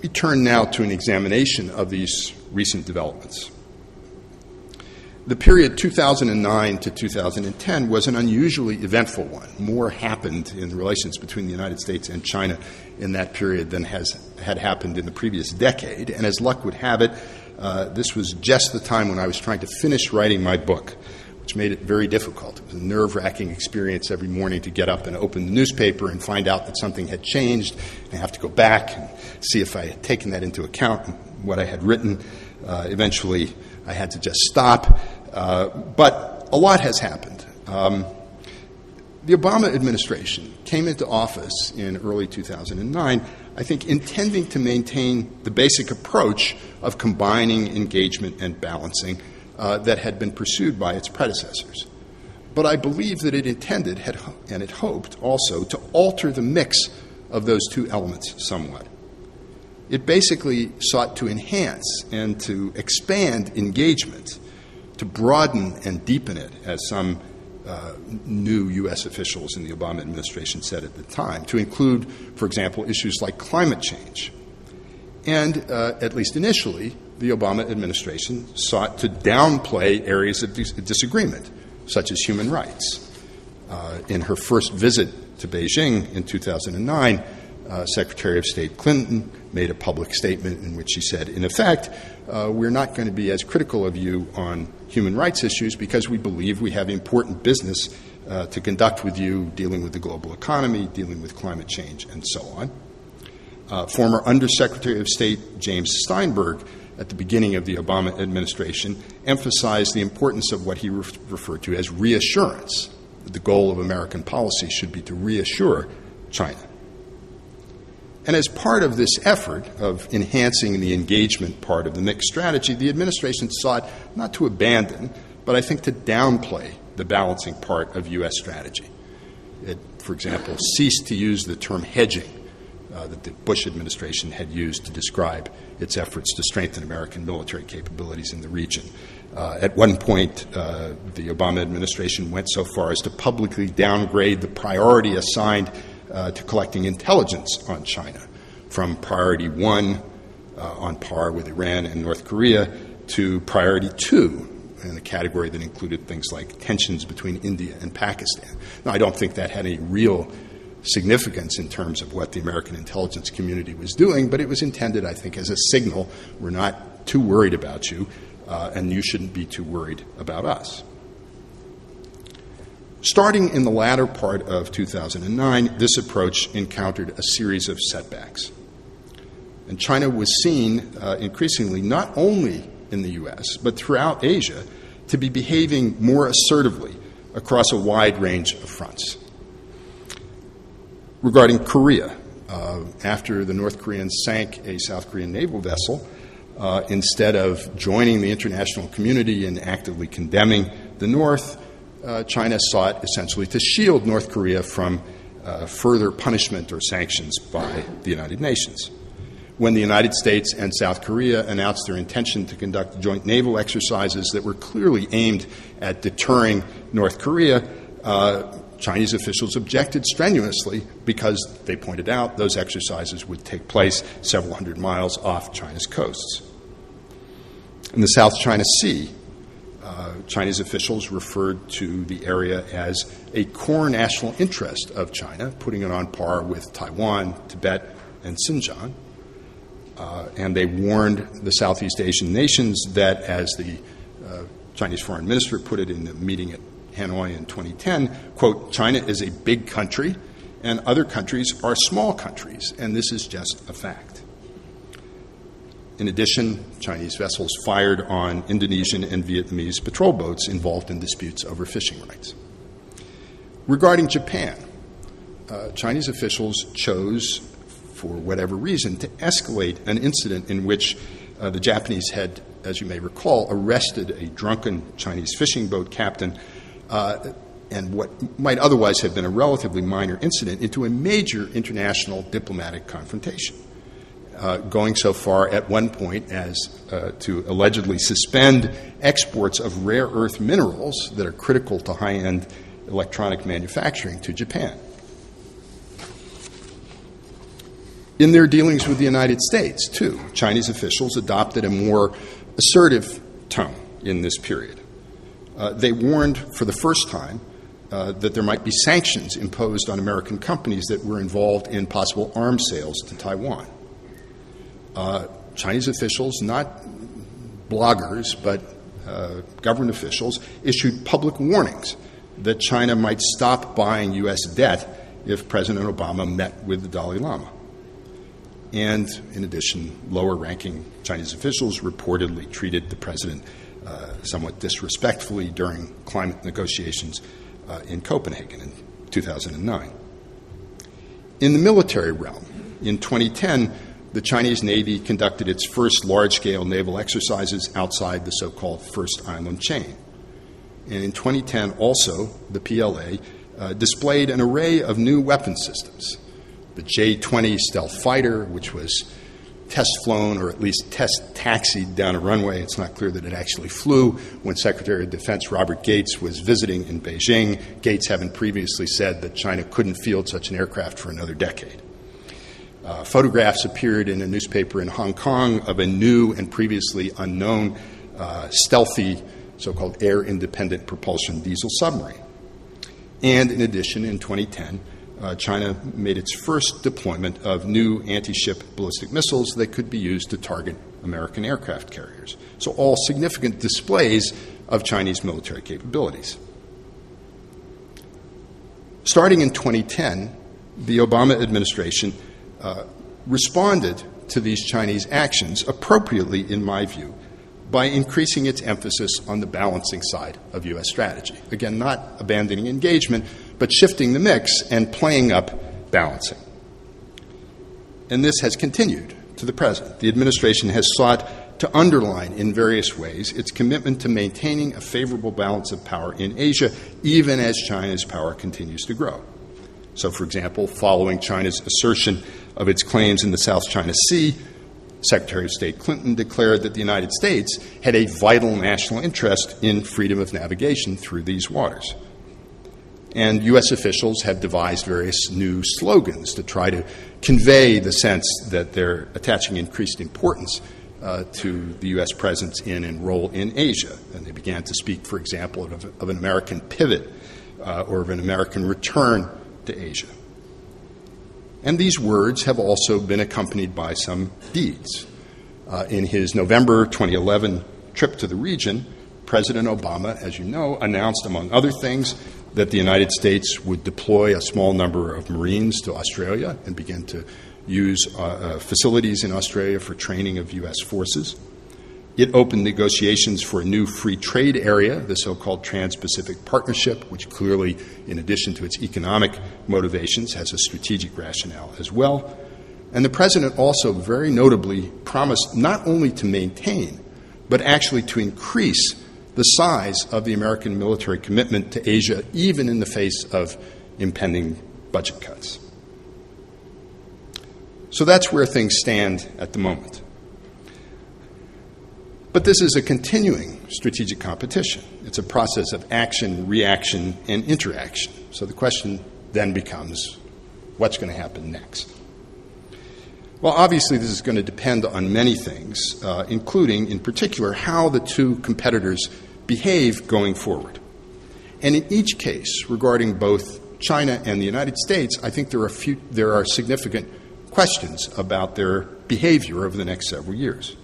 me turn now to an examination of these recent developments. The period 2009 to 2010 was an unusually eventful one. More happened in the relations between the United States and China in that period than had happened in the previous decade. And as luck would have it, this was just the time when I was trying to finish writing my book, which made it very difficult. It was a nerve-wracking experience every morning to get up and open the newspaper and find out that something had changed, and have to go back and see if I had taken that into account and what I had written. Eventually, I had to just stop. But a lot has happened. The Obama administration came into office in early 2009, I think, intending to maintain the basic approach of combining engagement and balancing that had been pursued by its predecessors. But I believe that it intended and it hoped also to alter the mix of those two elements somewhat. It basically sought to enhance and to expand engagement, to broaden and deepen it, as some new U.S. officials in the Obama administration said at the time, to include, for example, issues like climate change. And, at least initially, the Obama administration sought to downplay areas of disagreement, such as human rights. In her first visit to Beijing in 2009, Secretary of State Clinton made a public statement in which she said, in effect, we're not going to be as critical of you on human rights issues because we believe we have important business to conduct with you, dealing with the global economy, dealing with climate change, and so on. Former Undersecretary of State James Steinberg, at the beginning of the Obama administration, emphasized the importance of what he referred to as reassurance. The goal of American policy should be to reassure China. And as part of this effort of enhancing the engagement part of the mixed strategy, the administration sought not to abandon, but I think to downplay the balancing part of U.S. strategy. It, for example, ceased to use the term hedging that the Bush administration had used to describe its efforts to strengthen American military capabilities in the region. At one point, the Obama administration went so far as to publicly downgrade the priority assigned to collecting intelligence on China from priority 1, on par with Iran and North Korea, to priority 2, in a category that included things like tensions between India and Pakistan. Now, I don't think that had any real significance in terms of what the American intelligence community was doing, but it was intended, I think, as a signal: we're not too worried about you, and you shouldn't be too worried about us. Starting in the latter part of 2009, this approach encountered a series of setbacks. And China was seen increasingly, not only in the U.S., but throughout Asia, to be behaving more assertively across a wide range of fronts. Regarding Korea, after the North Koreans sank a South Korean naval vessel, instead of joining the international community in actively condemning the North, China sought essentially to shield North Korea from further punishment or sanctions by the United Nations. When the United States and South Korea announced their intention to conduct joint naval exercises that were clearly aimed at deterring North Korea, Chinese officials objected strenuously because, they pointed out, those exercises would take place several hundred miles off China's coasts. In the South China Sea, Chinese officials referred to the area as a core national interest of China, putting it on par with Taiwan, Tibet, and Xinjiang. And they warned the Southeast Asian nations that, as the Chinese foreign minister put it in the meeting at Hanoi in 2010, quote, China is a big country and other countries are small countries, and this is just a fact. In addition, Chinese vessels fired on Indonesian and Vietnamese patrol boats involved in disputes over fishing rights. Regarding Japan, Chinese officials chose, for whatever reason, to escalate an incident in which the Japanese had, as you may recall, arrested a drunken Chinese fishing boat captain and what might otherwise have been a relatively minor incident into a major international diplomatic confrontation, going so far at one point as to allegedly suspend exports of rare earth minerals that are critical to high-end electronic manufacturing to Japan. In their dealings with the United States, too, Chinese officials adopted a more assertive tone in this period. They warned for the first time that there might be sanctions imposed on American companies that were involved in possible arms sales to Taiwan. Chinese officials, not bloggers, but government officials, issued public warnings that China might stop buying U.S. debt if President Obama met with the Dalai Lama. And in addition, lower-ranking Chinese officials reportedly treated the president somewhat disrespectfully during climate negotiations in Copenhagen in 2009. In the military realm, in 2010, the Chinese Navy conducted its first large-scale naval exercises outside the so-called First Island Chain. And in 2010, also, the PLA displayed an array of new weapon systems. The J-20 stealth fighter, which was test-flown or at least test-taxied down a runway. It's not clear that it actually flew. When Secretary of Defense Robert Gates was visiting in Beijing, Gates having previously said that China couldn't field such an aircraft for another decade. Photographs appeared in a newspaper in Hong Kong of a new and previously unknown stealthy so-called air-independent propulsion diesel submarine. And in addition, in 2010, China made its first deployment of new anti-ship ballistic missiles that could be used to target American aircraft carriers. So all significant displays of Chinese military capabilities. Starting in 2010, the Obama administration responded to these Chinese actions appropriately, in my view, by increasing its emphasis on the balancing side of U.S. strategy. Again, not abandoning engagement, but shifting the mix and playing up balancing. And this has continued to the present. The administration has sought to underline in various ways its commitment to maintaining a favorable balance of power in Asia, even as China's power continues to grow. So, for example, following China's assertion of its claims in the South China Sea, Secretary of State Clinton declared that the United States had a vital national interest in freedom of navigation through these waters. And U.S. officials have devised various new slogans to try to convey the sense that they're attaching increased importance to the U.S. presence in and role in Asia. And they began to speak, for example, of an American pivot or of an American return to Asia. And these words have also been accompanied by some deeds. In his November 2011 trip to the region, President Obama, as you know, announced, among other things, that the United States would deploy a small number of Marines to Australia and begin to use facilities in Australia for training of U.S. forces. It opened negotiations for a new free trade area, the so-called Trans-Pacific Partnership, which clearly, in addition to its economic motivations, has a strategic rationale as well. And the President also very notably promised not only to maintain, but actually to increase the size of the American military commitment to Asia, even in the face of impending budget cuts. So that's where things stand at the moment. But this is a continuing strategic competition. It's a process of action, reaction, and interaction. So the question then becomes, what's going to happen next? Well, obviously, this is going to depend on many things, including, in particular, how the two competitors behave going forward. And in each case, regarding both China and the United States, I think there are significant questions about their behavior over the next several years.